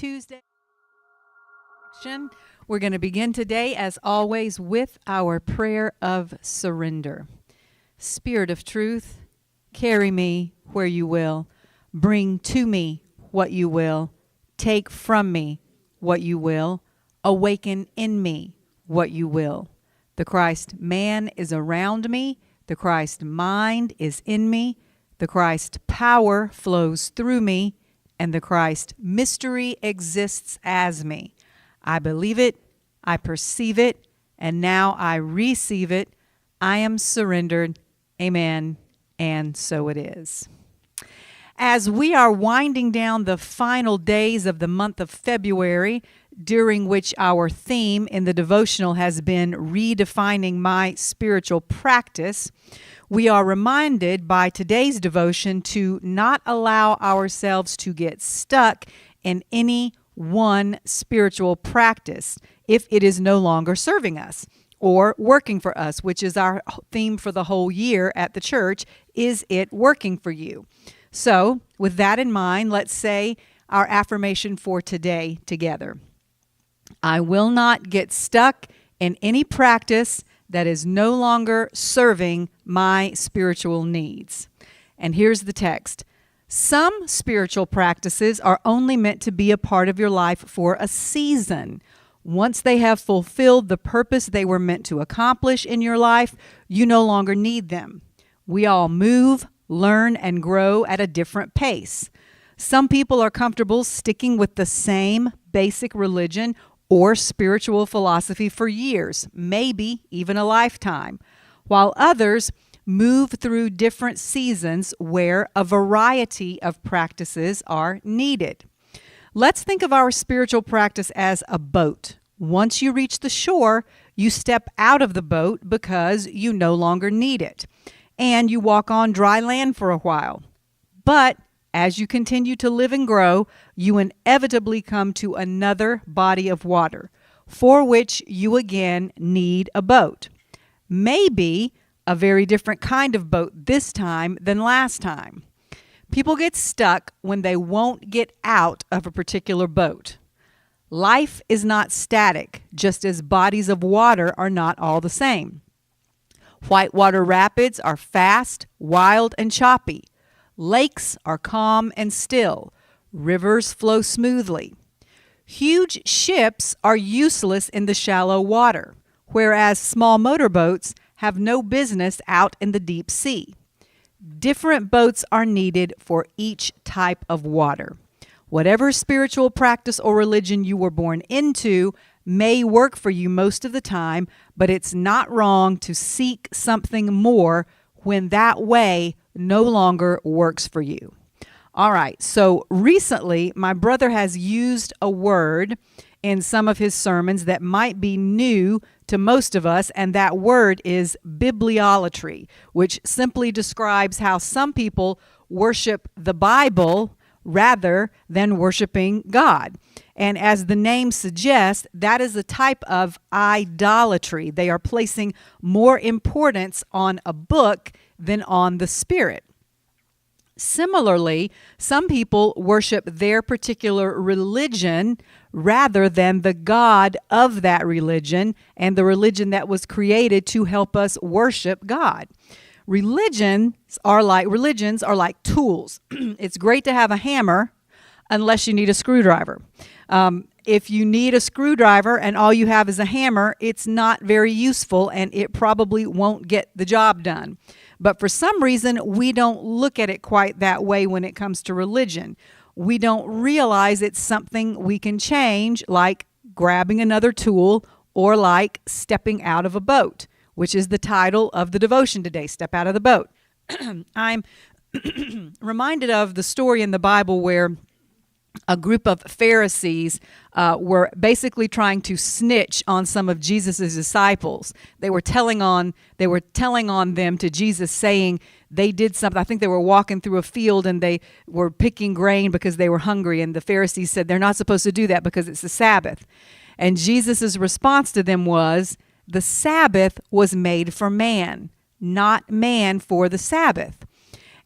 Tuesday. We're going to begin today, as always, with our prayer of surrender. Spirit of truth, carry me where you will. Bring to me what you will. Take from me what you will. Awaken in me what you will. The Christ man is around me. The Christ mind is in me. The Christ power flows through me. And the Christ mystery exists as me. I believe it, I perceive it, and now I receive it. I am surrendered. Amen. And so it is. As we are winding down the final days of the month of February, during which our theme in the devotional has been redefining my spiritual practice, we are reminded by today's devotion to not allow ourselves to get stuck in any one spiritual practice if it is no longer serving us or working for us, which is our theme for the whole year at the church. Is it working for you? So with that in mind, let's say our affirmation for today together. I will not get stuck in any practice that is no longer serving my spiritual needs. And here's the text. Some spiritual practices are only meant to be a part of your life for a season. Once they have fulfilled the purpose they were meant to accomplish in your life, you no longer need them. We all move, learn, and grow at a different pace. Some people are comfortable sticking with the same basic religion or spiritual philosophy for years, maybe even a lifetime, while others move through different seasons where a variety of practices are needed. Let's think of our spiritual practice as a boat. Once you reach the shore, you step out of the boat because you no longer need it, and you walk on dry land for a while. But as you continue to live and grow, you inevitably come to another body of water for which you again need a boat. Maybe a very different kind of boat this time than last time. People get stuck when they won't get out of a particular boat. Life is not static, just as bodies of water are not all the same. Whitewater rapids are fast, wild, and choppy. Lakes are calm and still. Rivers flow smoothly. Huge ships are useless in the shallow water, whereas small motorboats have no business out in the deep sea. Different boats are needed for each type of water. Whatever spiritual practice or religion you were born into may work for you most of the time, but it's not wrong to seek something more when that way no longer works for you. All right, so recently my brother has used a word in some of his sermons that might be new to most of us, and that word is bibliolatry, which simply describes how some people worship the Bible rather than worshiping God. And as the name suggests, that is a type of idolatry. They are placing more importance on a book than on the Spirit. Similarly, some people worship their particular religion rather than the God of that religion and the religion that was created to help us worship God. Religions are like tools. It's great to have a hammer unless you need a screwdriver. If you need a screwdriver and all you have is a hammer, it's not very useful and it probably won't get the job done. But for some reason, we don't look at it quite that way when it comes to religion. We don't realize it's something we can change, like grabbing another tool or like stepping out of a boat, which is the title of the devotion today, Step Out of the Boat. I'm reminded of the story in the Bible where a group of Pharisees were basically trying to snitch on some of Jesus' disciples. They were telling on them to Jesus, saying they did something. I think they were walking through a field and they were picking grain because they were hungry. And the Pharisees said they're not supposed to do that because it's the Sabbath. And Jesus' response to them was, the Sabbath was made for man, not man for the Sabbath.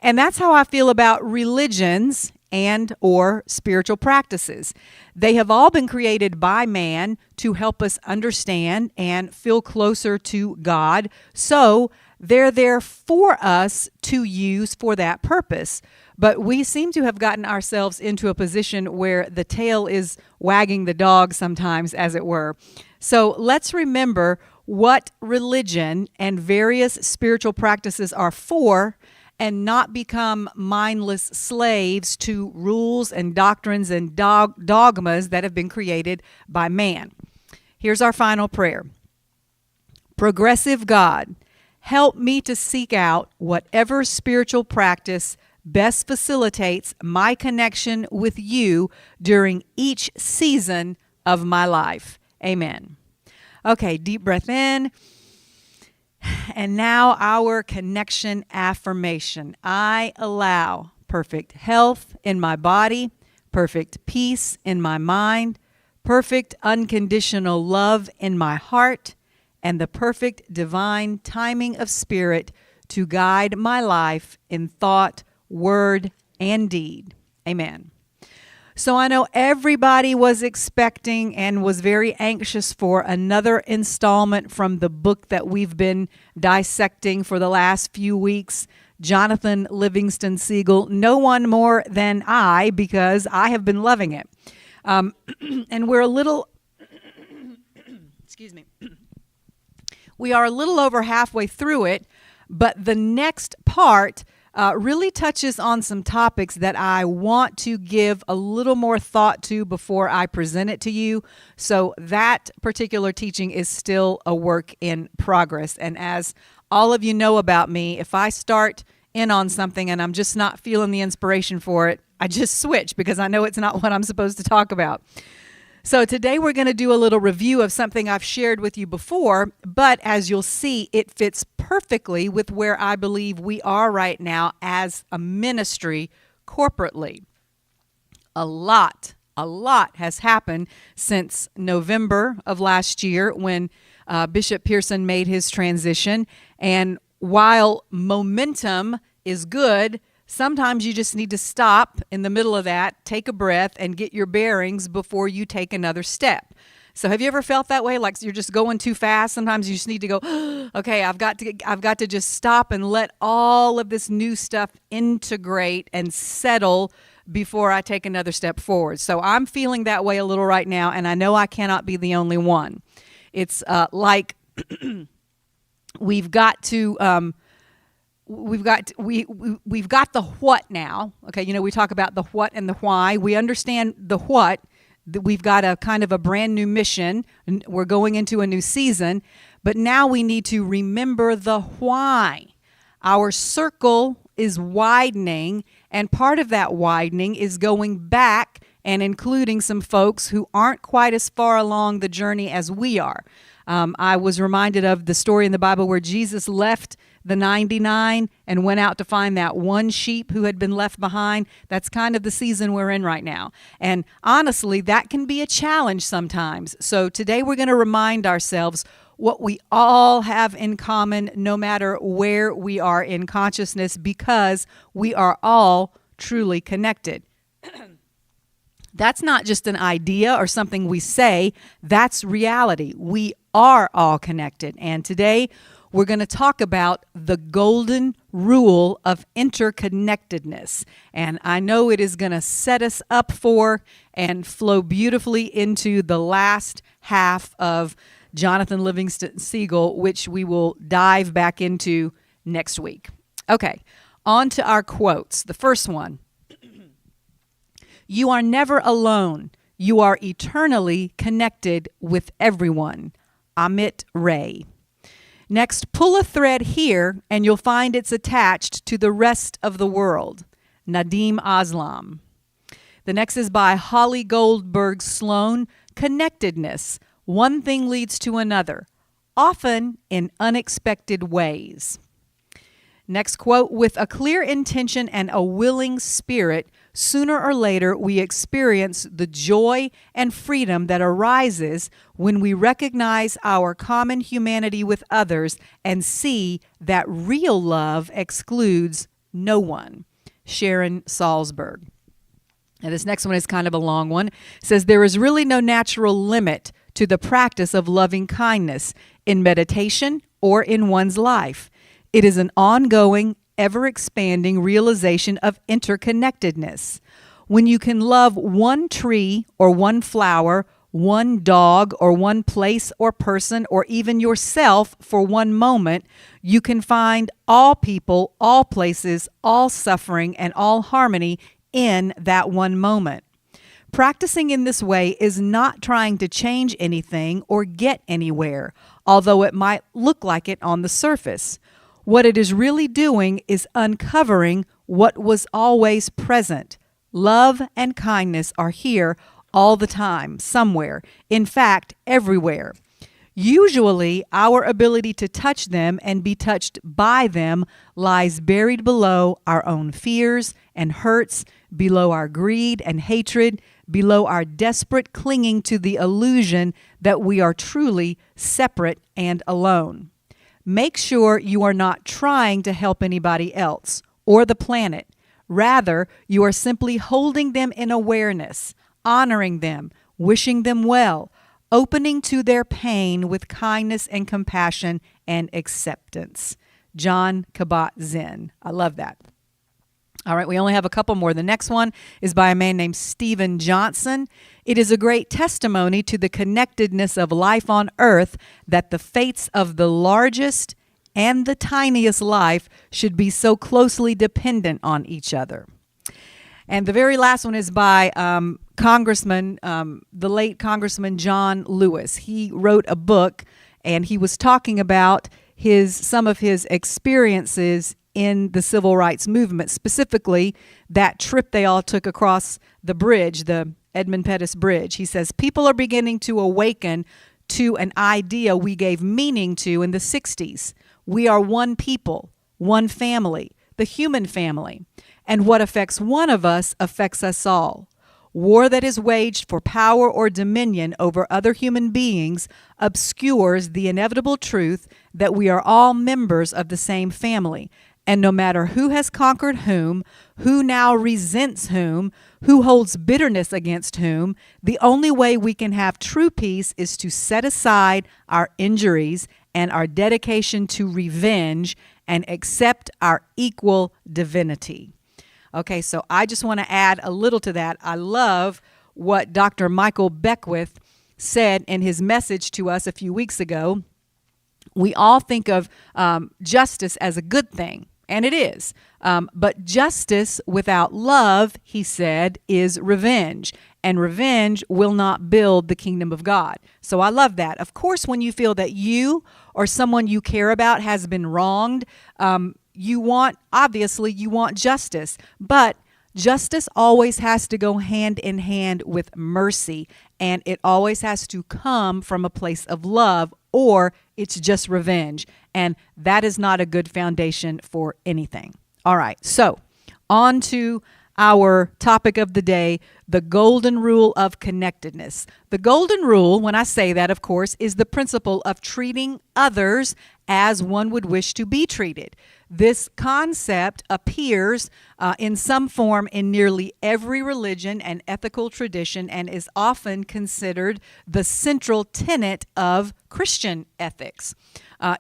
And that's how I feel about religions and or spiritual practices. They have all been created by man to help us understand and feel closer to God. So they're there for us to use for that purpose. But we seem to have gotten ourselves into a position where the tail is wagging the dog sometimes, as it were. So let's remember what religion and various spiritual practices are for, and not become mindless slaves to rules and doctrines and dogmas that have been created by man. Here's our final prayer. Progressive God, help me to seek out whatever spiritual practice best facilitates my connection with you during each season of my life. Amen. Okay, deep breath in. And now our connection affirmation. I allow perfect health in my body, perfect peace in my mind, perfect unconditional love in my heart, and the perfect divine timing of spirit to guide my life in thought, word, and deed. Amen. So I know everybody was expecting and was very anxious for another installment from the book that we've been dissecting for the last few weeks, Jonathan Livingston Seagull. No one more than I, because I have been loving it. And we're a little, excuse me, we are a little over halfway through it, but the next part really touches on some topics that I want to give a little more thought to before I present it to you. So that particular teaching is still a work in progress. And as all of you know about me, if I start in on something and I'm just not feeling the inspiration for it, I just switch because I know it's not what I'm supposed to talk about. So today we're going to do a little review of something I've shared with you before, but as you'll see, it fits perfectly with where I believe we are right now as a ministry corporately. A lot has happened since November of last year when Bishop Pearson made his transition. And while momentum is good, sometimes you just need to stop in the middle of that, take a breath, and get your bearings before you take another step. So have you ever felt that way? Like you're just going too fast? Sometimes you just need to go, okay, I've got to just stop and let all of this new stuff integrate and settle before I take another step forward. So I'm feeling that way a little right now, and I know I cannot be the only one. It's like we've got to... We've got the what now. Okay, you know, we talk about the what and the why. We understand the what. We've got a kind of a brand new mission. We're going into a new season, but now we need to remember the why. Our circle is widening, and part of that widening is going back and including some folks who aren't quite as far along the journey as we are. I was reminded of the story in the Bible where Jesus left the 99 and went out to find that one sheep who had been left behind. That's kind of the season we're in right now. And honestly, that can be a challenge sometimes. So today we're going to remind ourselves what we all have in common, no matter where we are in consciousness, because we are all truly connected. That's not just an idea or something we say. That's reality. We are all connected. And today we're going to talk about the Golden Rule of Interconnectedness. And I know it is going to set us up for and flow beautifully into the last half of Jonathan Livingston Seagull, which we will dive back into next week. Okay, on to our quotes. The first one. You are never alone. You are eternally connected with everyone. Amit Ray. Next, pull a thread here and you'll find it's attached to the rest of the world. Nadim Aslam. The next is by Holly Goldberg Sloan. Connectedness. One thing leads to another, often in unexpected ways. Next quote, with a clear intention and a willing spirit, sooner or later we experience the joy and freedom that arises when we recognize our common humanity with others and see that real love excludes no one. Sharon Salzberg. And this next one is kind of a long one. It says, there is really no natural limit to the practice of loving kindness in meditation or in one's life. It is an ongoing, ever-expanding realization of interconnectedness. When you can love one tree or one flower, one dog or one place or person, or even yourself for one moment, you can find all people, all places, all suffering, and all harmony in that one moment. Practicing in this way is not trying to change anything or get anywhere, although it might look like it on the surface. What it is really doing is uncovering what was always present. Love and kindness are here all the time, somewhere. In fact, everywhere. Usually, our ability to touch them and be touched by them lies buried below our own fears and hurts, below our greed and hatred, below our desperate clinging to the illusion that we are truly separate and alone. Make sure you are not trying to help anybody else or the planet. Rather, you are simply holding them in awareness, honoring them, wishing them well, opening to their pain with kindness and compassion and acceptance. Jon Kabat-Zinn. I love that. All right, we only have a couple more. The next one is by a man named Stephen Johnson. It is a great testimony to the connectedness of life on earth that the fates of the largest and the tiniest life should be so closely dependent on each other. And the very last one is by the late Congressman John Lewis. He wrote a book, and he was talking about some of his experiences in the civil rights movement, specifically that trip they all took across the bridge, the Edmund Pettus Bridge. He says, people are beginning to awaken to an idea we gave meaning to in the 60s. We are one people, one family, the human family. And what affects one of us affects us all. War that is waged for power or dominion over other human beings obscures the inevitable truth that we are all members of the same family. And no matter who has conquered whom, who now resents whom, who holds bitterness against whom, the only way we can have true peace is to set aside our injuries and our dedication to revenge and accept our equal divinity. Okay, so I just want to add a little to that. I love what Dr. Michael Beckwith said in his message to us a few weeks ago. We all think of justice as a good thing, and it is. But justice without love, he said, is revenge. And revenge will not build the kingdom of God. So I love that. Of course, when you feel that you or someone you care about has been wronged, you want justice. But justice always has to go hand in hand with mercy. And it always has to come from a place of love, or it's just revenge. And that is not a good foundation for anything. All right, so on to our topic of the day, the Golden Rule of Connectedness. The Golden Rule, when I say that, of course, is the principle of treating others as one would wish to be treated. This concept appears in some form in nearly every religion and ethical tradition and is often considered the central tenet of Christian ethics.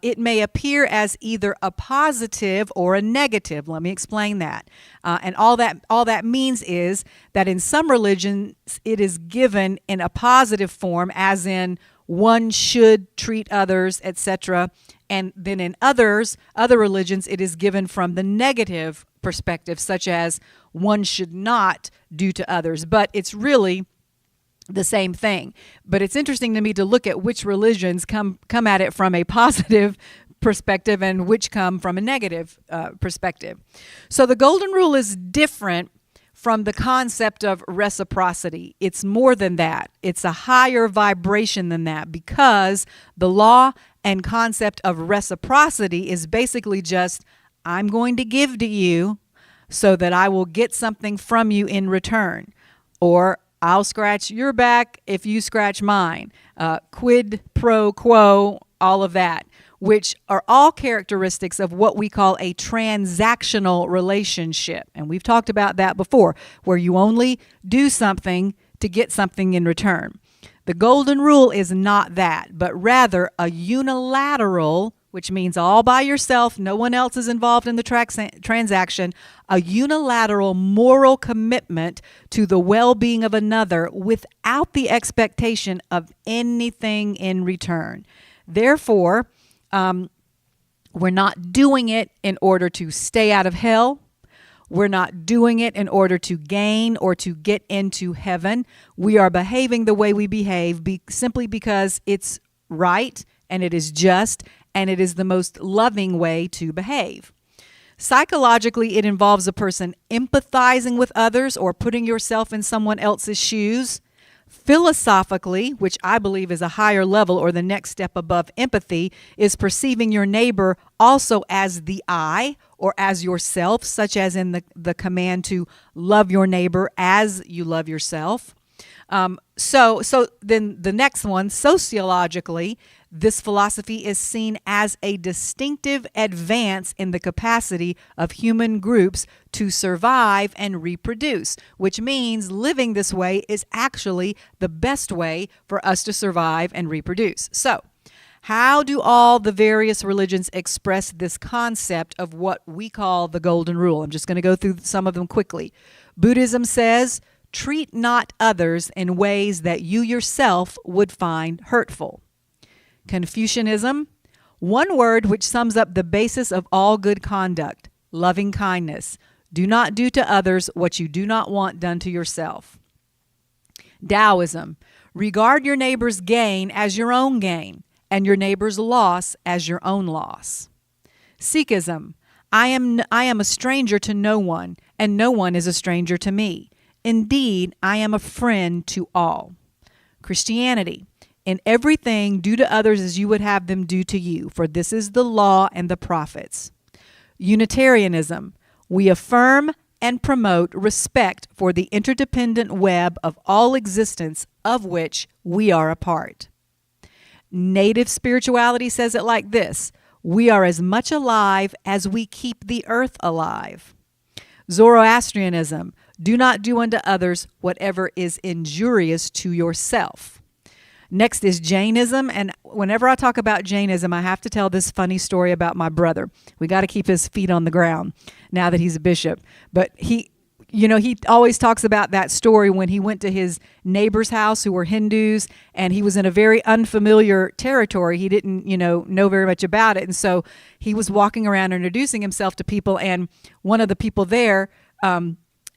It may appear as either a positive or a negative. Let me explain that. And all that means is that in some religions it is given in a positive form, as in one should treat others, etc. And then in other religions, it is given from the negative perspective, such as one should not do to others. But it's really the same thing. But it's interesting to me to look at which religions come at it from a positive perspective and which come from a negative perspective. So the Golden Rule is different from the concept of reciprocity. It's more than that. It's a higher vibration than that, because the law and concept of reciprocity is basically just, I'm going to give to you so that I will get something from you in return. Or I'll scratch your back if you scratch mine. Quid pro quo, all of that. which are all characteristics of what we call a transactional relationship. And we've talked about that before, where you only do something to get something in return. The golden rule is not that, but rather a unilateral, which means all by yourself, no one else is involved in the transaction, a unilateral moral commitment to the well-being of another without the expectation of anything in return. Therefore, we're not doing it in order to stay out of hell. We're not doing it in order to gain or to get into heaven. We are behaving the way we behave simply because it's right and it is just and it is the most loving way to behave. Psychologically, it involves a person empathizing with others or putting yourself in someone else's shoes. Philosophically, which I believe is a higher level or the next step above empathy, is perceiving your neighbor also as the I or as yourself, such as in the command to love your neighbor as you love yourself. So then the next one, sociologically, this philosophy is seen as a distinctive advance in the capacity of human groups to survive and reproduce, which means living this way is actually the best way for us to survive and reproduce. So, how do all the various religions express this concept of what we call the golden rule? I'm just going to go through some of them quickly. Buddhism says, treat not others in ways that you yourself would find hurtful. Confucianism, one word which sums up the basis of all good conduct, loving kindness. Do not do to others what you do not want done to yourself. Taoism, regard your neighbor's gain as your own gain, and your neighbor's loss as your own loss. Sikhism, I am a stranger to no one, and no one is a stranger to me. Indeed, I am a friend to all. Christianity, in everything, do to others as you would have them do to you, for this is the law and the prophets. Unitarianism, we affirm and promote respect for the interdependent web of all existence of which we are a part. Native spirituality says it like this: we are as much alive as we keep the earth alive. Zoroastrianism, do not do unto others whatever is injurious to yourself. Next is Jainism, and whenever I talk about Jainism, I have to tell this funny story about my brother. We got to keep his feet on the ground now that he's a bishop. But he always talks about that story when he went to his neighbor's house who were Hindus, and he was in a very unfamiliar territory. He didn't, know very much about it. And so he was walking around introducing himself to people, and one of the people there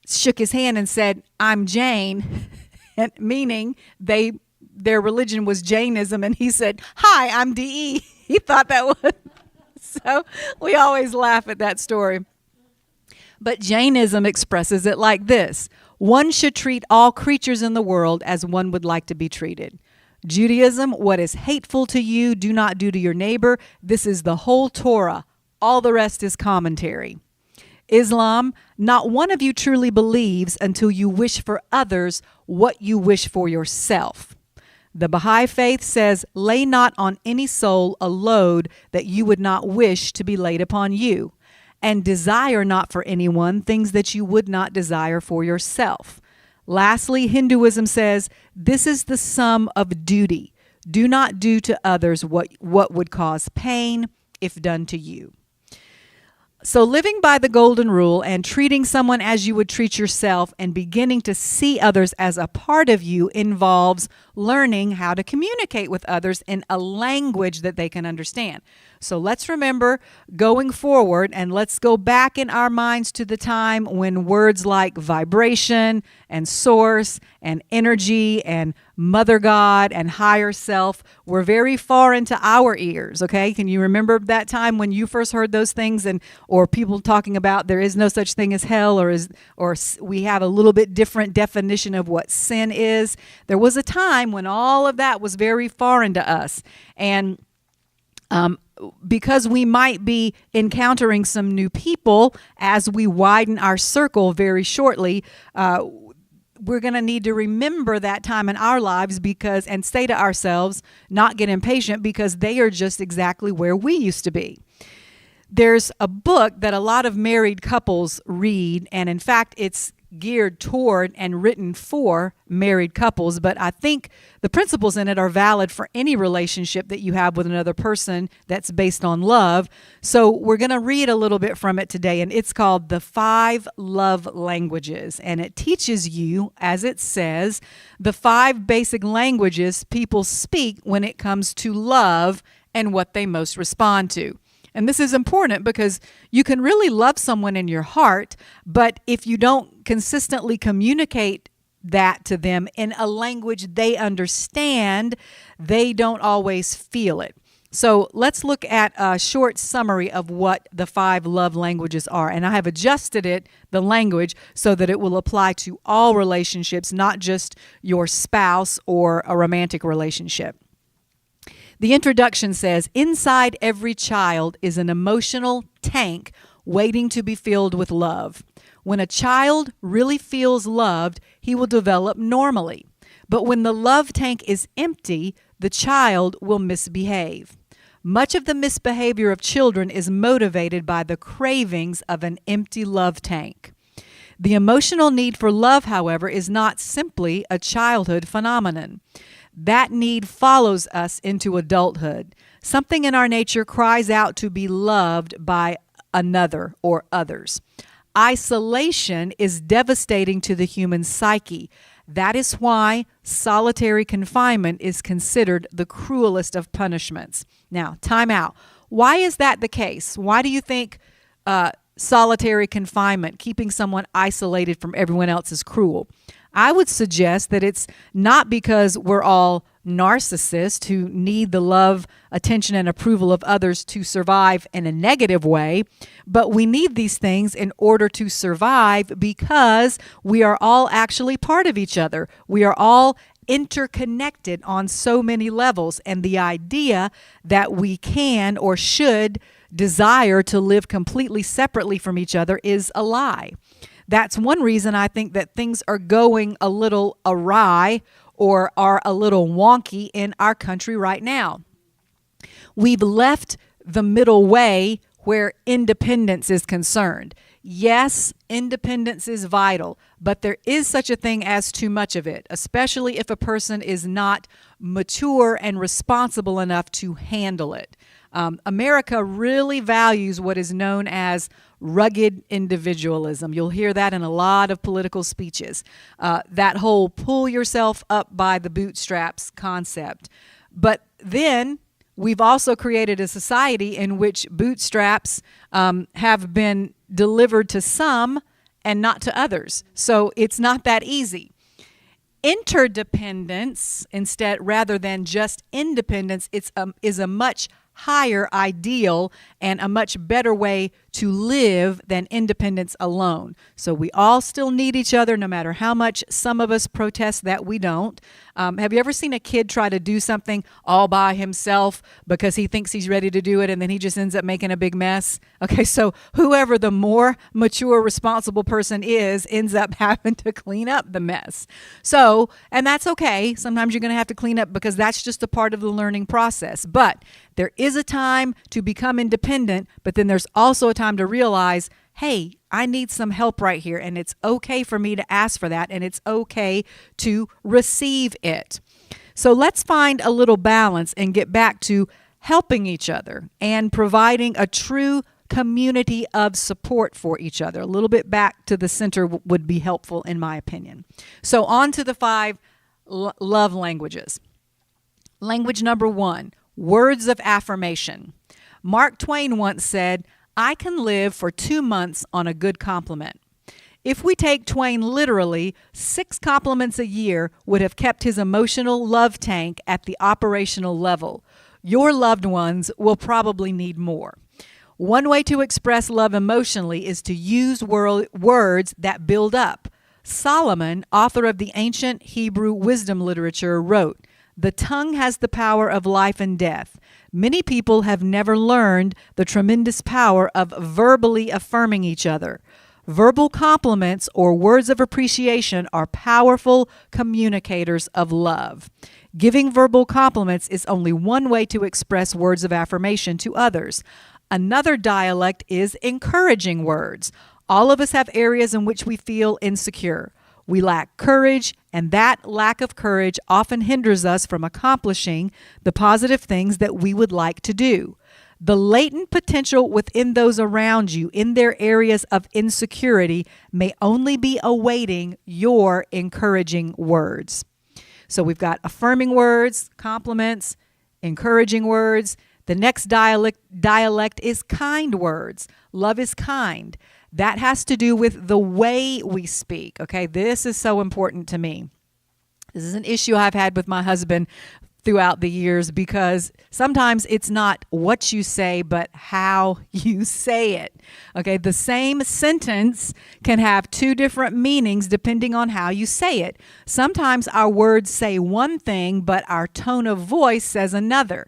shook his hand and said, "I'm Jain," and meaning their religion was Jainism, and he said, "Hi, I'm D.E." He thought that was, so we always laugh at that story. But Jainism expresses it like this: one should treat all creatures in the world as one would like to be treated. Judaism, what is hateful to you, do not do to your neighbor. This is the whole Torah. All the rest is commentary. Islam, not one of you truly believes until you wish for others what you wish for yourself. The Baha'i faith says, lay not on any soul a load that you would not wish to be laid upon you, and desire not for anyone things that you would not desire for yourself. Lastly, Hinduism says, this is the sum of duty. Do not do to others what would cause pain if done to you. So living by the golden rule and treating someone as you would treat yourself and beginning to see others as a part of you involves learning how to communicate with others in a language that they can understand. So let's remember going forward, and let's go back in our minds to the time when words like vibration and source and energy and mother God and higher self were very far into our ears, okay? Can you remember that time when you first heard those things, or people talking about there is no such thing as hell, or we have a little bit different definition of what sin is? There was a time when all of that was very foreign to us. And because we might be encountering some new people as we widen our circle very shortly, we're going to need to remember that time in our lives and say to ourselves, not get impatient, because they are just exactly where we used to be. There's a book that a lot of married couples read, and in fact, it's geared toward and written for married couples, but I think the principles in it are valid for any relationship that you have with another person that's based on love. So we're going to read a little bit from it today, and it's called The 5 Love Languages, and it teaches you, as it says, the 5 basic languages people speak when it comes to love and what they most respond to. And this is important because you can really love someone in your heart, but if you don't consistently communicate that to them in a language they understand, they don't always feel it. So let's look at a short summary of what the 5 love languages are. And I have adjusted the language, so that it will apply to all relationships, not just your spouse or a romantic relationship. The introduction says, inside every child is an emotional tank waiting to be filled with love. When a child really feels loved, he will develop normally. But when the love tank is empty, the child will misbehave. Much of the misbehavior of children is motivated by the cravings of an empty love tank. The emotional need for love, however, is not simply a childhood phenomenon. That need follows us into adulthood. Something in our nature cries out to be loved by another or others. Isolation is devastating to the human psyche. That is why solitary confinement is considered the cruelest of punishments. Now, time out. Why is that the case? Why do you think solitary confinement, keeping someone isolated from everyone else, is cruel? I would suggest that it's not because we're all narcissists who need the love, attention, and approval of others to survive in a negative way, but we need these things in order to survive because we are all actually part of each other. We are all interconnected on so many levels, and the idea that we can or should desire to live completely separately from each other is a lie. That's one reason I think that things are going a little awry or are a little wonky in our country right now. We've left the middle way where independence is concerned. Yes, independence is vital, but there is such a thing as too much of it, especially if a person is not mature and responsible enough to handle it. America really values what is known as rugged individualism. You'll hear that in a lot of political speeches. That whole pull yourself up by the bootstraps concept. But then we've also created a society in which bootstraps have been delivered to some and not to others. So it's not that easy. Interdependence, instead, rather than just independence, is a much higher ideal and a much better way to live than independence alone. So we all still need each other, no matter how much some of us protest that we don't. Have you ever seen a kid try to do something all by himself because he thinks he's ready to do it and then he just ends up making a big mess? Okay, so whoever the more mature, responsible person is ends up having to clean up the mess. So, and that's okay. Sometimes you're going to have to clean up because that's just a part of the learning process. But there is a time to become independent, but then there's also a time to realize, hey, I need some help right here, and it's okay for me to ask for that, and it's okay to receive it. So let's find a little balance and get back to helping each other and providing a true community of support for each other. A little bit back to the center would be helpful, in my opinion. So on to the 5 love languages. Language number 1, words of affirmation. Mark Twain once said, I can live for 2 months on a good compliment. If we take Twain literally, 6 compliments a year would have kept his emotional love tank at the operational level. Your loved ones will probably need more. One way to express love emotionally is to use words that build up. Solomon, author of the ancient Hebrew wisdom literature, wrote, "The tongue has the power of life and death. Many people have never learned the tremendous power of verbally affirming each other. Verbal compliments or words of appreciation are powerful communicators of love. Giving verbal compliments is only one way to express words of affirmation to others. Another dialect is encouraging words. All of us have areas in which we feel insecure. We lack courage, and that lack of courage often hinders us from accomplishing the positive things that we would like to do. The latent potential within those around you in their areas of insecurity may only be awaiting your encouraging words. So we've got affirming words, compliments, encouraging words. The next dialect is kind words. Love is kind. That has to do with the way we speak. Okay, this is so important to me. This is an issue I've had with my husband throughout the years, because sometimes it's not what you say, but how you say it. Okay, the same sentence can have two different meanings depending on how you say it. Sometimes our words say one thing, but our tone of voice says another.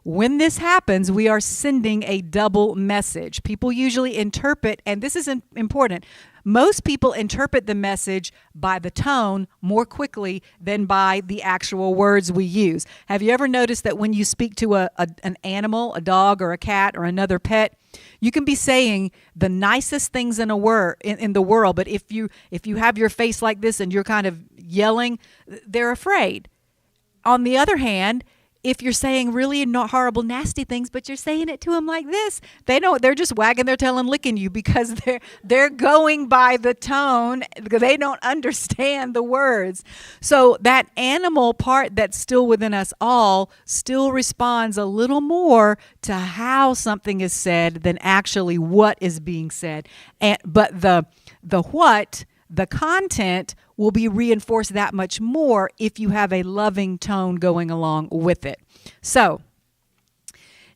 When this happens, we are sending a double message. People usually interpret, and this is important, most people interpret the message by the tone more quickly than by the actual words we use. Have you ever noticed that when you speak to an animal, a dog or a cat or another pet, you can be saying the nicest things in the world, but if you have your face like this and you're kind of yelling, they're afraid. On the other hand, if you're saying really horrible, nasty things, but you're saying it to them like this, they're just wagging their tail and licking you, because they're going by the tone, because they don't understand the words. So that animal part that's still within us all still responds a little more to how something is said than actually what is being said. But the content will be reinforced that much more if you have a loving tone going along with it. So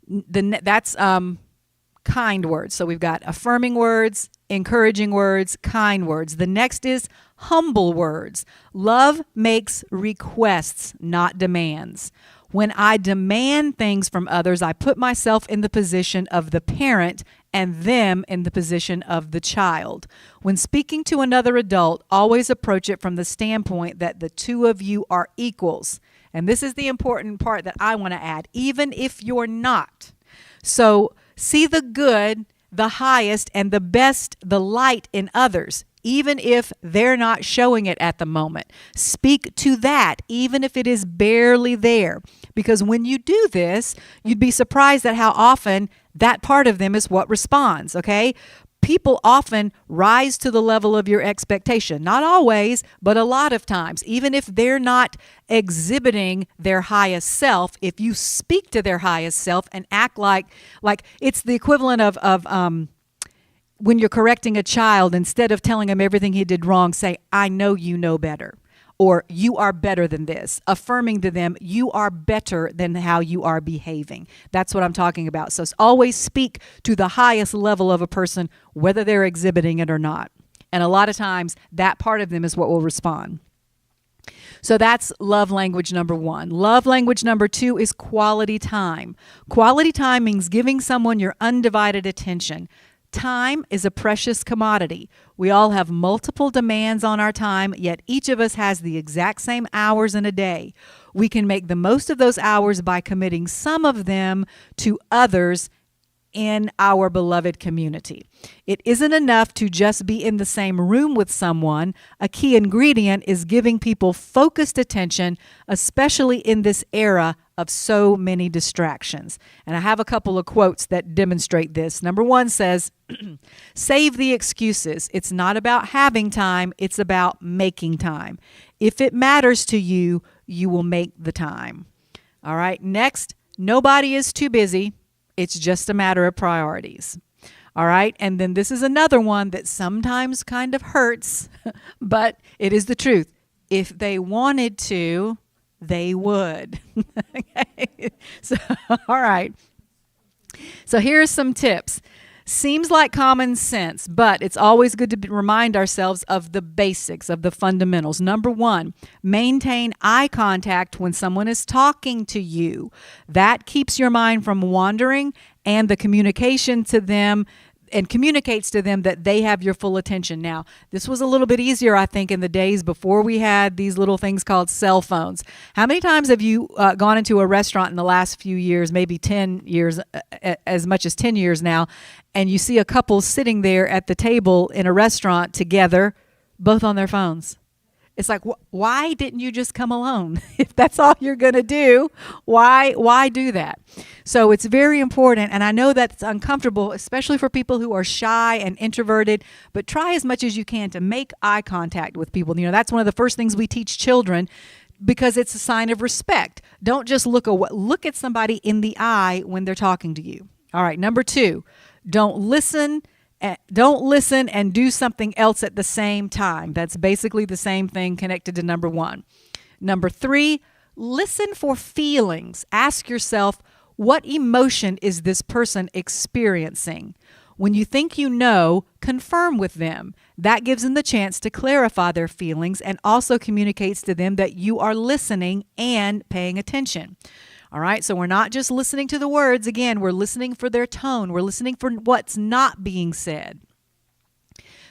that's kind words. So we've got affirming words, encouraging words, kind words. The next is humble words. Love makes requests, not demands. When I demand things from others, I put myself in the position of the parent and them in the position of the child. When speaking to another adult, always approach it from the standpoint that the two of you are equals. And this is the important part that I want to add, even if you're not. So see the good, the highest, and the best, the light in others, even if they're not showing it at the moment. Speak to that, even if it is barely there. Because when you do this, you'd be surprised at how often that part of them is what responds, okay? People often rise to the level of your expectation. Not always, but a lot of times. Even if they're not exhibiting their highest self, if you speak to their highest self and act like it's the equivalent of when you're correcting a child, instead of telling him everything he did wrong, say, I know you know better. Or you are better than this. Affirming to them, you are better than how you are behaving. That's what I'm talking about. So always speak to the highest level of a person, whether they're exhibiting it or not. And a lot of times, that part of them is what will respond. So that's love language number one. Love language number two is quality time. Quality time means giving someone your undivided attention. Time is a precious commodity. We all have multiple demands on our time, yet each of us has the exact same hours in a day. We can make the most of those hours by committing some of them to others in our beloved community. It isn't enough to just be in the same room with someone. A key ingredient is giving people focused attention, especially in this era of so many distractions. And I have a couple of quotes that demonstrate this. Number one says, save the excuses. It's not about having time, it's about making time. If it matters to you, you will make the time. All right, next, nobody is too busy. It's just a matter of priorities. All right, and then this is another one that sometimes kind of hurts, but it is the truth. If they wanted to, they would. Okay. So, all right. So here's some tips. Seems like common sense, but it's always good to remind ourselves of the basics, of the fundamentals. Number one, maintain eye contact when someone is talking to you. That keeps your mind from wandering, and the communication to them and communicates to them that they have your full attention. Now, this was a little bit easier, I think, in the days before we had these little things called cell phones. How many times have you gone into a restaurant in the last few years, maybe 10 years, as much as 10 years now, and you see a couple sitting there at the table in a restaurant together, both on their phones? It's like, why didn't you just come alone? If that's all you're going to do, why do that? So it's very important, and I know that's uncomfortable, especially for people who are shy and introverted, but try as much as you can to make eye contact with people. That's one of the first things we teach children because it's a sign of respect. Don't just look at somebody in the eye when they're talking to you. All right, number 2, don't listen and do something else at the same time. That's basically the same thing connected to number 1. Number 3, listen for feelings. Ask yourself, what emotion is this person experiencing? When you think you know, confirm with them. That gives them the chance to clarify their feelings and also communicates to them that you are listening and paying attention. All right, so we're not just listening to the words. Again, we're listening for their tone. We're listening for what's not being said.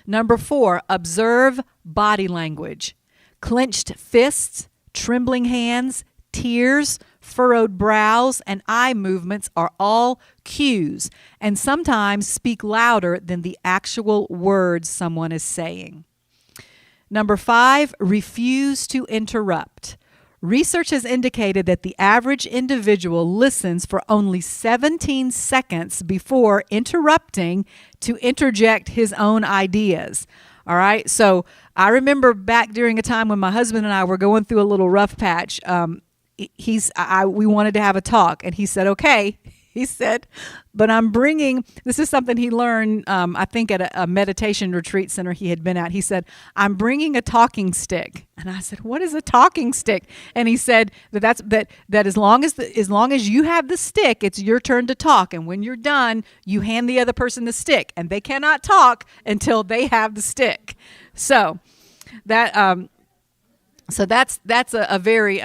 Number 4, observe body language. Clenched fists, trembling hands, tears, furrowed brows, and eye movements are all cues, and sometimes speak louder than the actual words someone is saying. Number 5, refuse to interrupt. Research has indicated that the average individual listens for only 17 seconds before interrupting to interject his own ideas. All right, so I remember back during a time when my husband and I were going through a little rough patch. We wanted to have a talk, and he said, okay. He said, but this is something he learned, I think, at a meditation retreat center he had been at. He said, I'm bringing a talking stick. And I said, what is a talking stick? And he said that as long as you have the stick, it's your turn to talk. And when you're done, you hand the other person the stick. And they cannot talk until they have the stick. So that's a very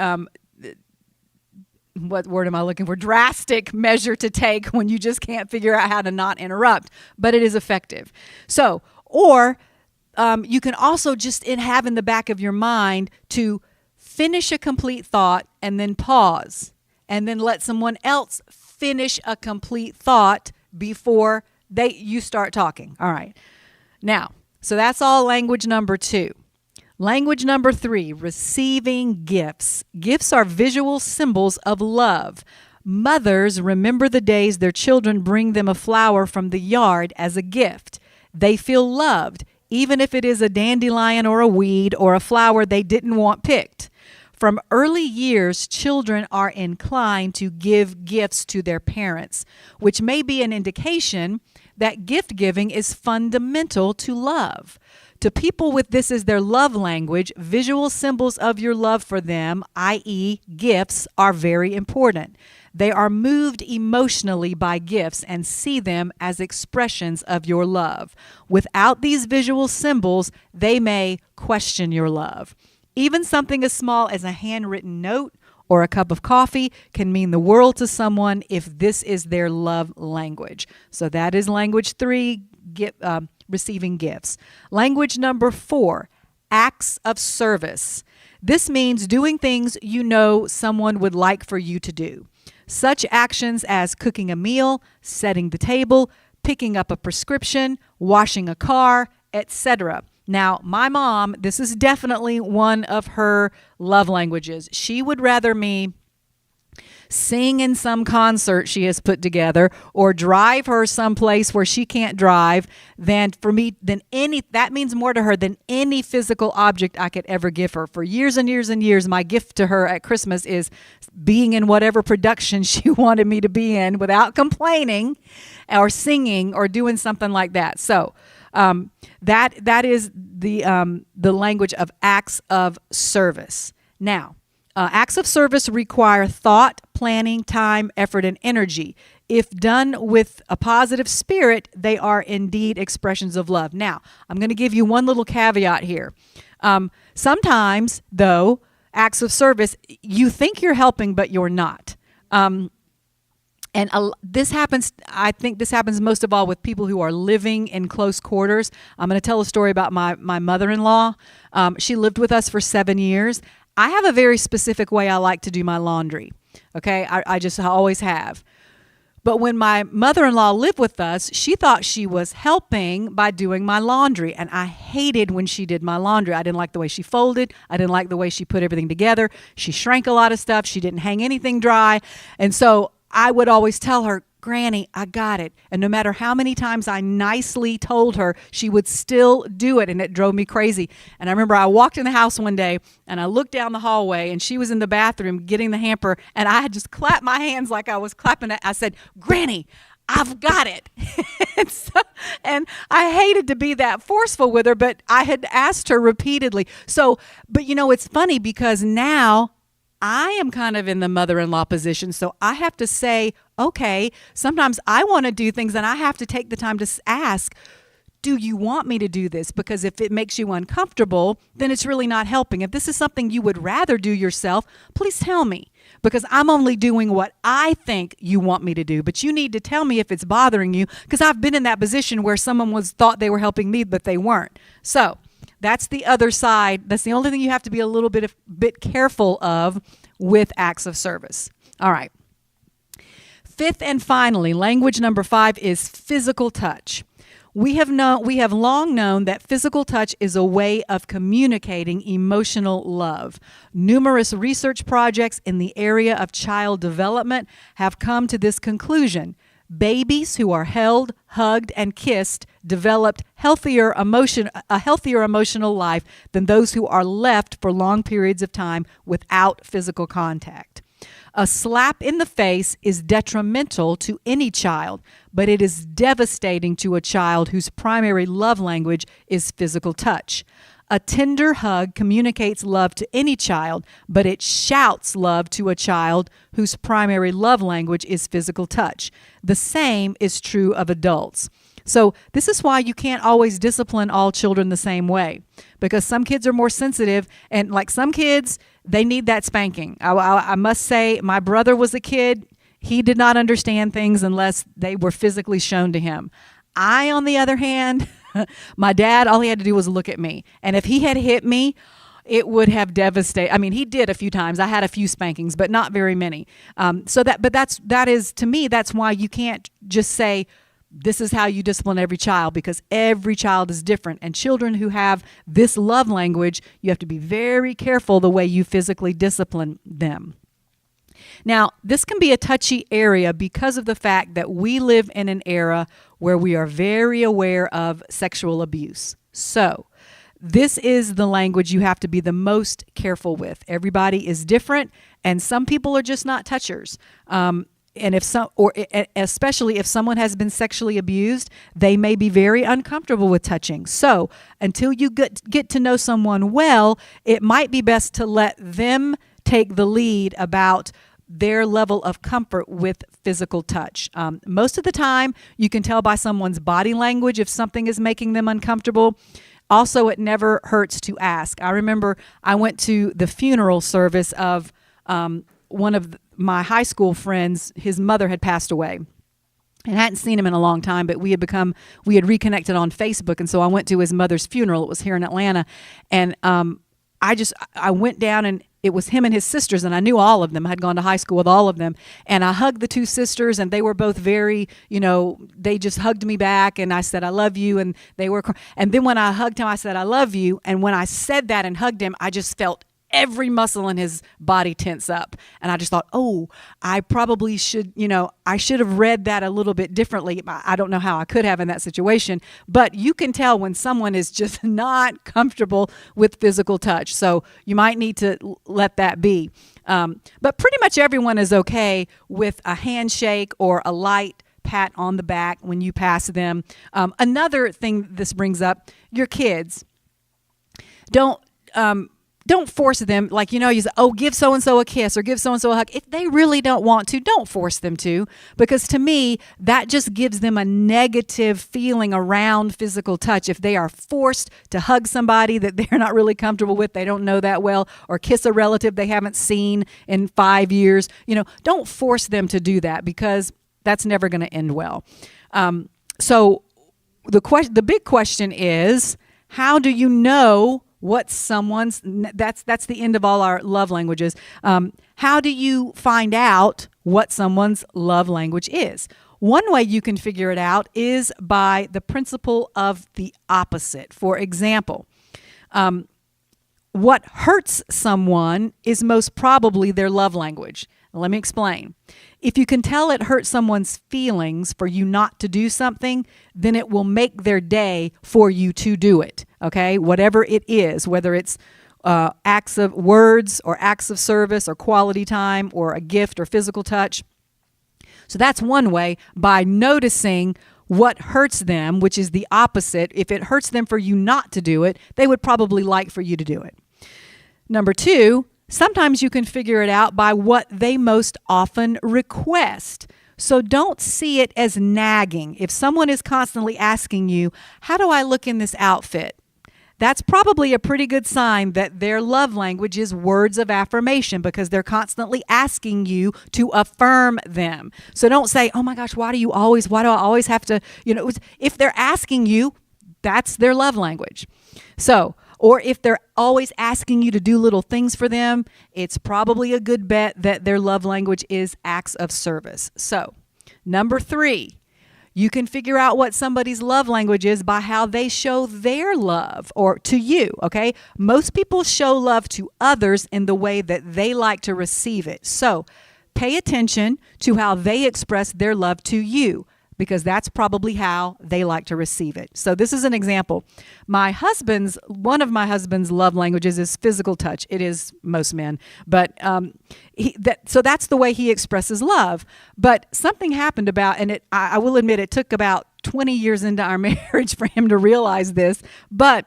what word am I looking for? Drastic measure to take when you just can't figure out how to not interrupt, but it is effective. So, or you can also just have in the back of your mind to finish a complete thought and then pause and then let someone else finish a complete thought before you start talking. All right. Now, so that's all language number 2. Language number 3, receiving gifts. Gifts are visual symbols of love. Mothers remember the days their children bring them a flower from the yard as a gift. They feel loved, even if it is a dandelion or a weed or a flower they didn't want picked. From early years, children are inclined to give gifts to their parents, which may be an indication that gift giving is fundamental to love. To people with this as their love language, visual symbols of your love for them, i.e., gifts, are very important. They are moved emotionally by gifts and see them as expressions of your love. Without these visual symbols, they may question your love. Even something as small as a handwritten note or a cup of coffee can mean the world to someone if this is their love language. So that is language 3, receiving gifts. Language number 4, acts of service. This means doing things you know someone would like for you to do. Such actions as cooking a meal, setting the table, picking up a prescription, washing a car, etc. Now, my mom, this is definitely one of her love languages. She would rather me sing in some concert she has put together or drive her someplace where she can't drive that means more to her than any physical object I could ever give her. For years and years and years, my gift to her at Christmas is being in whatever production she wanted me to be in without complaining or singing or doing something like that. So that is the language of acts of service. Now, acts of service require thought, planning, time, effort, and energy. If done with a positive spirit, they are indeed expressions of love. Now, I'm going to give you one little caveat here. Sometimes, though, acts of service, you think you're helping, but you're not. And this happens, I think this happens most of all with people who are living in close quarters. I'm going to tell a story about my mother-in-law. She lived with us for 7 years. I have a very specific way I like to do my laundry. Okay, I always have. But when my mother-in-law lived with us, she thought she was helping by doing my laundry. And I hated when she did my laundry. I didn't like the way she folded. I didn't like the way she put everything together. She shrank a lot of stuff. She didn't hang anything dry. And so I would always tell her, Granny, I got it. And no matter how many times I nicely told her, she would still do it. And it drove me crazy. And I remember I walked in the house one day and I looked down the hallway and she was in the bathroom getting the hamper. And I had just clapped my hands like I was clapping it. I said, Granny, I've got it. and I hated to be that forceful with her, but I had asked her repeatedly. But it's funny because now I am kind of in the mother-in-law position, so I have to say, okay, sometimes I want to do things and I have to take the time to ask, do you want me to do this? Because if it makes you uncomfortable, then it's really not helping. If this is something you would rather do yourself, please tell me, because I'm only doing what I think you want me to do. But you need to tell me if it's bothering you, because I've been in that position where someone thought they were helping me, but they weren't. So that's the other side. That's the only thing you have to be a little bit careful of with acts of service. All right. Fifth and finally, language number 5 is physical touch. We have long known that physical touch is a way of communicating emotional love. Numerous research projects in the area of child development have come to this conclusion. Babies who are held, hugged, and kissed developed a healthier emotional life than those who are left for long periods of time without physical contact. A slap in the face is detrimental to any child, but it is devastating to a child whose primary love language is physical touch. A tender hug communicates love to any child, but it shouts love to a child whose primary love language is physical touch. The same is true of adults. So this is why you can't always discipline all children the same way, because some kids are more sensitive, and like some kids, they need that spanking. I must say, my brother was a kid. He did not understand things unless they were physically shown to him. I, on the other hand, my dad, all he had to do was look at me. And if he had hit me, it would have devastated. I mean, he did a few times. I had a few spankings, but not very many. That is, to me, that's why you can't just say, this is how you discipline every child, because every child is different. And children who have this love language, you have to be very careful the way you physically discipline them. Now, this can be a touchy area because of the fact that we live in an era where we are very aware of sexual abuse. So, this is the language you have to be the most careful with. Everybody is different, and some people are just not touchers. And especially if someone has been sexually abused, they may be very uncomfortable with touching. So until you get to know someone well, it might be best to let them take the lead about their level of comfort with physical touch. Most of the time, you can tell by someone's body language if something is making them uncomfortable. Also, it never hurts to ask. I remember I went to the funeral service of one of my high school friends. His mother had passed away. And I hadn't seen him in a long time, but we had reconnected on Facebook. And so I went to his mother's funeral. It was here in Atlanta. And I went down, and it was him and his sisters, and I knew all of them. I had gone to high school with all of them. And I hugged the two sisters, and they were both very, they just hugged me back, and I said, I love you. And and then when I hugged him, I said, I love you. And when I said that and hugged him, I just felt every muscle in his body tense up. And I just thought, I probably should, I should have read that a little bit differently. I don't know how I could have in that situation, but you can tell when someone is just not comfortable with physical touch. So you might need to let that be. But pretty much everyone is okay with a handshake or a light pat on the back when you pass them. Another thing this brings up, your kids. Don't force them, you say, give so-and-so a kiss or give so-and-so a hug. If they really don't want to, don't force them to, because to me, that just gives them a negative feeling around physical touch. If they are forced to hug somebody that they're not really comfortable with, they don't know that well, or kiss a relative they haven't seen in 5 years, don't force them to do that, because That's never going to end well. So the big question is, how do you know what someone's, that's the end of all our love languages. How do you find out what someone's love language is? One way you can figure it out is by the principle of the opposite. For example, what hurts someone is most probably their love language. Let me explain. If you can tell it hurts someone's feelings for you not to do something, then it will make their day for you to do it, okay? Whatever it is, whether it's acts of words or acts of service or quality time or a gift or physical touch. So that's one way, by noticing what hurts them, which is the opposite. If it hurts them for you not to do it, they would probably like for you to do it. Number two, sometimes you can figure it out by what they most often request. So don't see it as nagging. If someone is constantly asking you, how do I look in this outfit? That's probably a pretty good sign that their love language is words of affirmation, because they're constantly asking you to affirm them. So don't say, oh my gosh, why do I always have to, if they're asking you, that's their love language. So, or if they're always asking you to do little things for them, it's probably a good bet that their love language is acts of service. So, number three, you can figure out what somebody's love language is by how they show their love or to you, okay? Most people show love to others in the way that they like to receive it. So, pay attention to how they express their love to you, because that's probably how they like to receive it. So this is an example. One of my husband's love languages is physical touch. It is most men, but so that's the way he expresses love. But something happened I will admit it took about 20 years into our marriage for him to realize this, but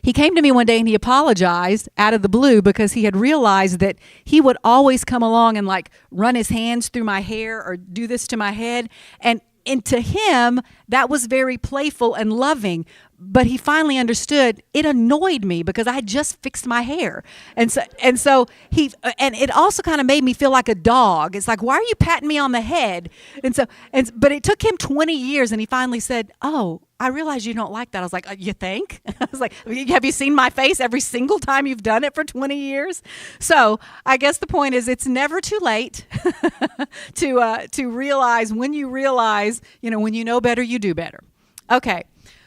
he came to me one day and he apologized out of the blue because he had realized that he would always come along and like run his hands through my hair or do this to my head. And to him, that was very playful and loving. But he finally understood it annoyed me because I had just fixed my hair. And so it also kind of made me feel like a dog. It's like, why are you patting me on the head? But it took him 20 years and he finally said, oh, I realize you don't like that. I was like, you think? I was like, have you seen my face every single time you've done it for 20 years? So I guess the point is it's never too late to realize when you realize, when you know better, you do better. Okay.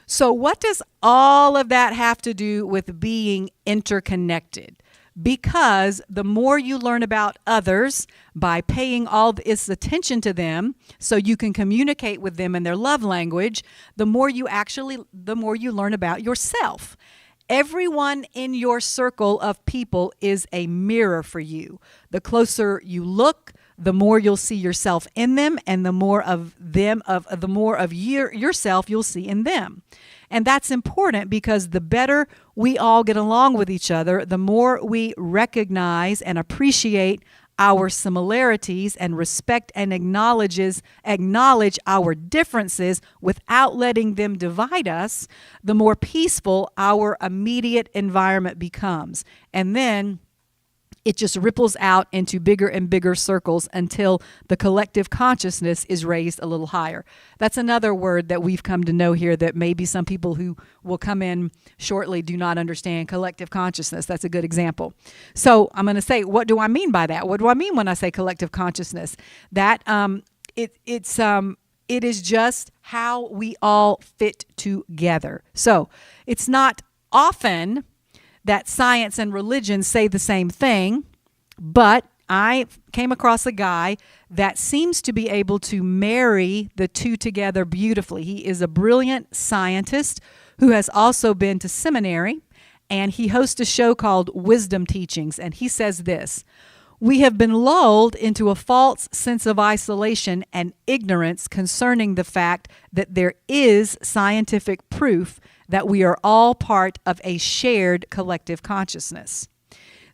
So what does all of that have to do with being interconnected? Because the more you learn about others by paying all this attention to them so you can communicate with them in their love language, the more you learn about yourself. Everyone in your circle of people is a mirror for you. The closer you look, the more you'll see yourself in them, and the more of yourself you'll see in them. And that's important because the better we all get along with each other, the more we recognize and appreciate our similarities and respect and acknowledge our differences without letting them divide us, the more peaceful our immediate environment becomes. And then it just ripples out into bigger and bigger circles until the collective consciousness is raised a little higher. That's another word that we've come to know here that maybe some people who will come in shortly do not understand. Collective consciousness. That's a good example. So I'm going to say, what do I mean by that? What do I mean when I say collective consciousness? That it is just how we all fit together. So it's not often that science and religion say the same thing, but I came across a guy that seems to be able to marry the two together beautifully. He is a brilliant scientist who has also been to seminary, and he hosts a show called Wisdom Teachings, and he says this: we have been lulled into a false sense of isolation and ignorance concerning the fact that there is scientific proof that we are all part of a shared collective consciousness.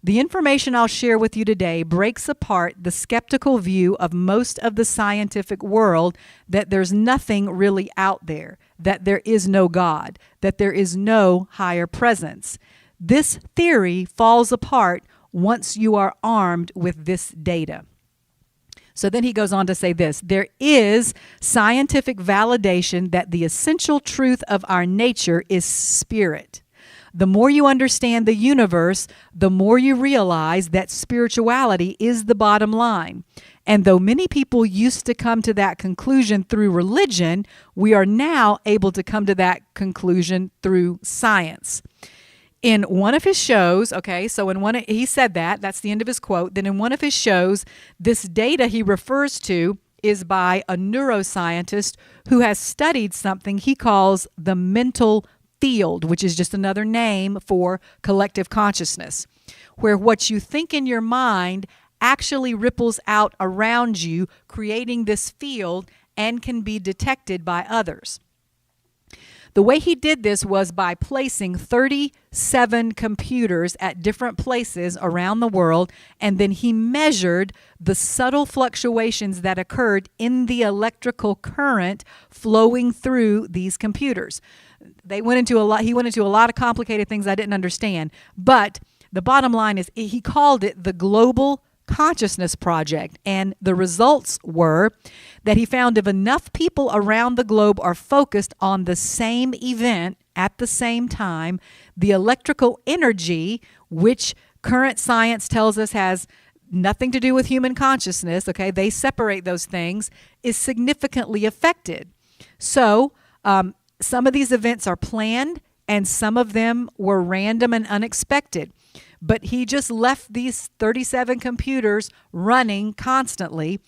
The information I'll share with you today breaks apart the skeptical view of most of the scientific world that there's nothing really out there, that there is no God, that there is no higher presence. This theory falls apart once you are armed with this data. So then he goes on to say this: there is scientific validation that the essential truth of our nature is spirit. The more you understand the universe, the more you realize that spirituality is the bottom line. And though many people used to come to that conclusion through religion, we are now able to come to that conclusion through science. In one of his shows, he said that's the end of his quote. Then in one of his shows, this data he refers to is by a neuroscientist who has studied something he calls the mental field, which is just another name for collective consciousness, where what you think in your mind actually ripples out around you, creating this field and can be detected by others. The way he did this was by placing 37 computers at different places around the world, and then he measured the subtle fluctuations that occurred in the electrical current flowing through these computers. He went into a lot of complicated things I didn't understand, but the bottom line is he called it the Global Consciousness Project, and the results were that he found if enough people around the globe are focused on the same event at the same time, the electrical energy, which current science tells us has nothing to do with human consciousness, they separate those things, is significantly affected. So some of these events are planned and some of them were random and unexpected. But he just left these 37 computers running constantly.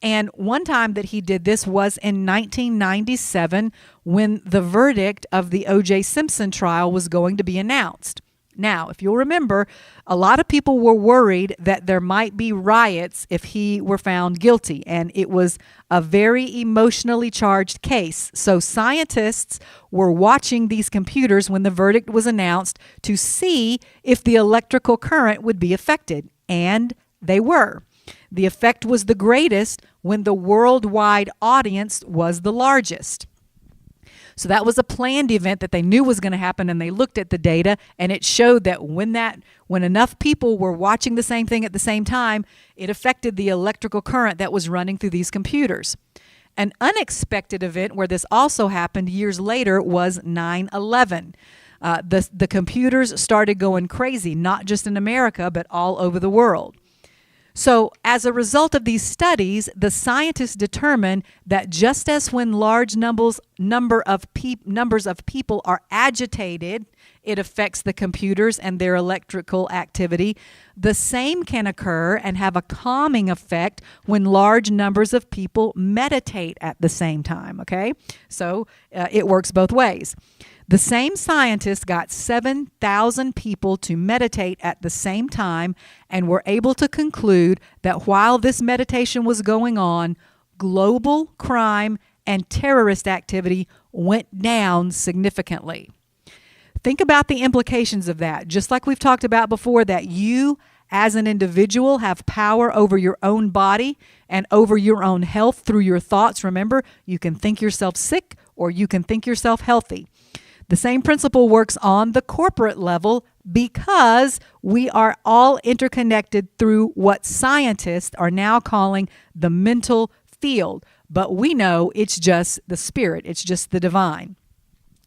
And one time that he did this was in 1997 when the verdict of the O.J. Simpson trial was going to be announced. Now, if you'll remember, a lot of people were worried that there might be riots if he were found guilty, and it was a very emotionally charged case. So scientists were watching these computers when the verdict was announced to see if the electrical current would be affected, and they were. The effect was the greatest when the worldwide audience was the largest. So that was a planned event that they knew was going to happen, and they looked at the data, and it showed that when enough people were watching the same thing at the same time, it affected the electrical current that was running through these computers. An unexpected event where this also happened years later was 9/11. The computers started going crazy, not just in America, but all over the world. So as a result of these studies, the scientists determined that just as when large numbers of people are agitated, it affects the computers and their electrical activity, the same can occur and have a calming effect when large numbers of people meditate at the same time, So it works both ways. The same scientists got 7,000 people to meditate at the same time and were able to conclude that while this meditation was going on, global crime and terrorist activity went down significantly. Think about the implications of that. Just like we've talked about before, that you as an individual have power over your own body and over your own health through your thoughts. Remember, you can think yourself sick or you can think yourself healthy. The same principle works on the corporate level because we are all interconnected through what scientists are now calling the mental field. But we know it's just the spirit, it's just the divine.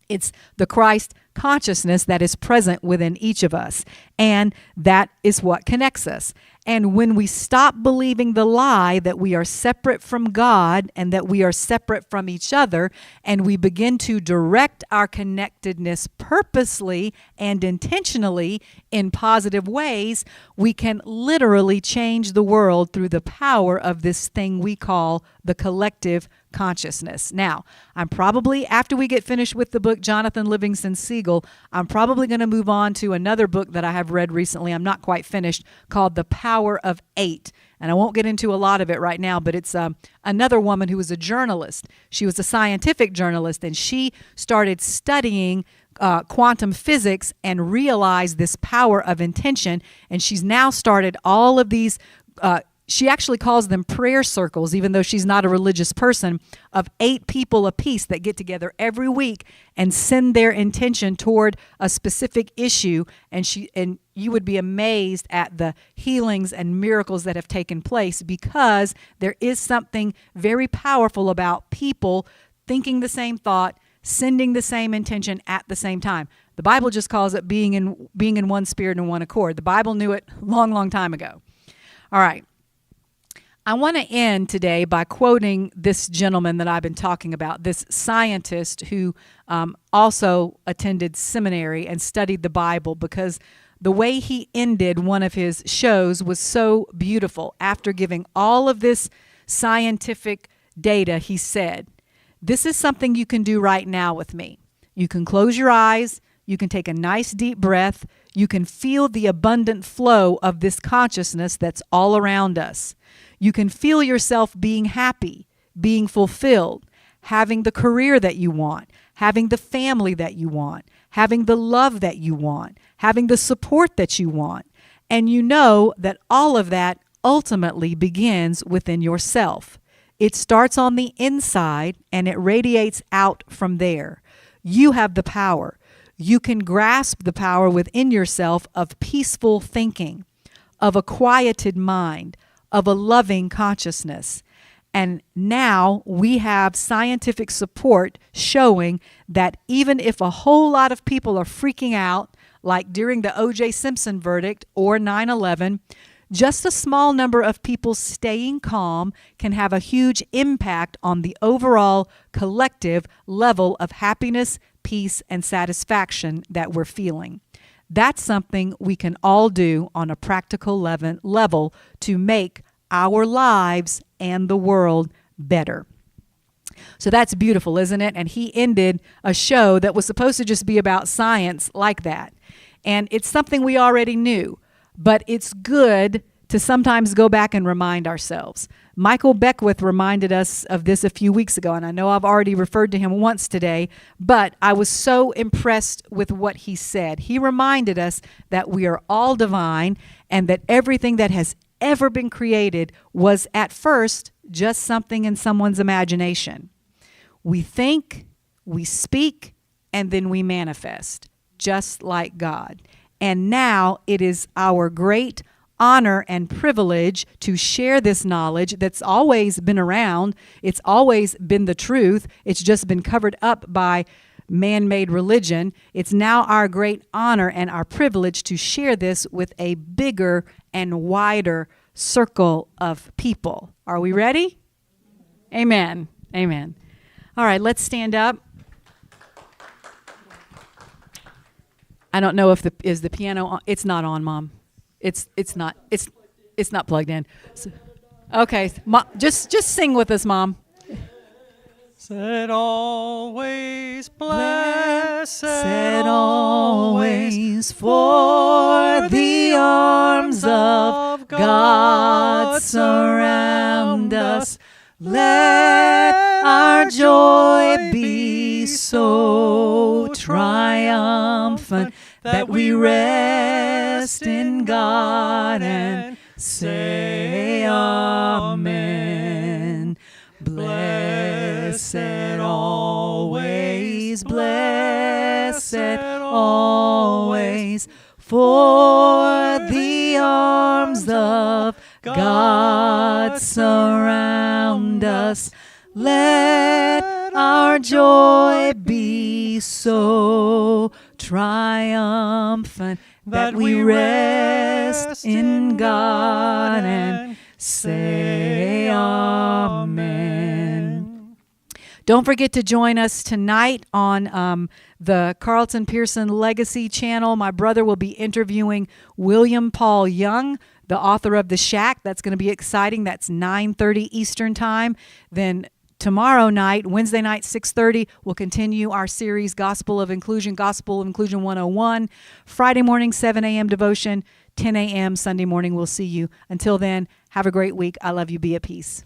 It's the Christ consciousness that is present within each of us, and that is what connects us. And when we stop believing the lie that we are separate from God and that we are separate from each other, and we begin to direct our connectedness purposely and intentionally in positive ways, we can literally change the world through the power of this thing we call the collective consciousness. Now, I'm probably, after we get finished with the book Jonathan Livingston Seagull, I'm probably going to move on to another book that I have read recently. I'm not quite finished, called The Power of Eight. And I won't get into a lot of it right now, but it's another woman who was a journalist. She was a scientific journalist, and she started studying quantum physics and realized this power of intention. And she's now started all of these she actually calls them prayer circles, even though she's not a religious person, of 8 people apiece that get together every week and send their intention toward a specific issue. And you would be amazed at the healings and miracles that have taken place, because there is something very powerful about people thinking the same thought, sending the same intention at the same time. The Bible just calls it being in one spirit and one accord. The Bible knew it long, long time ago. All right. I want to end today by quoting this gentleman that I've been talking about, this scientist who also attended seminary and studied the Bible, because the way he ended one of his shows was so beautiful. After giving all of this scientific data, he said, "This is something you can do right now with me. You can close your eyes. You can take a nice deep breath. You can feel the abundant flow of this consciousness that's all around us. You can feel yourself being happy, being fulfilled, having the career that you want, having the family that you want, having the love that you want, having the support that you want. And you know that all of that ultimately begins within yourself. It starts on the inside and it radiates out from there. You have the power. You can grasp the power within yourself of peaceful thinking, of a quieted mind, of a loving consciousness. And now we have scientific support showing that even if a whole lot of people are freaking out, like during the O.J. Simpson verdict or 9/11, just a small number of people staying calm can have a huge impact on the overall collective level of happiness, peace, and satisfaction that we're feeling. That's something we can all do on a practical level to make our lives and the world better. So that's beautiful, isn't it? And he ended a show that was supposed to just be about science like that. And it's something we already knew, but it's good to sometimes go back and remind ourselves. Michael Beckwith reminded us of this a few weeks ago, and I know I've already referred to him once today, but I was so impressed with what he said. He reminded us that we are all divine and that everything that has ever been created was at first just something in someone's imagination. We think, we speak, and then we manifest, just like God. And now it is our great honor and privilege to share this knowledge that's always been around. It's always been the truth. It's just been covered up by man-made religion. It's now our great honor and our privilege to share this with a bigger and wider circle of people. Are we ready? Amen. Amen. All right, let's stand up. I don't know if is the piano on? It's not on, Mom. It's not plugged in. So, okay, just sing with us, Mom. Said always blessed always, for the arms of God surround us. Let our joy be so triumphant that we rest in God and say Amen. Blessed always, for the arms of God surround us. Let our joy be so triumphant that we rest in God and say Amen. Don't forget to join us tonight on the Carlton Pearson Legacy channel. My brother will be interviewing William Paul Young, the author of The Shack. That's going to be exciting. That's 9:30 Eastern Time. Then tomorrow night, Wednesday night, 6:30, we'll continue our series, Gospel of Inclusion 101. Friday morning, 7 a.m. devotion, 10 a.m. Sunday morning. We'll see you. Until then, have a great week. I love you. Be at peace.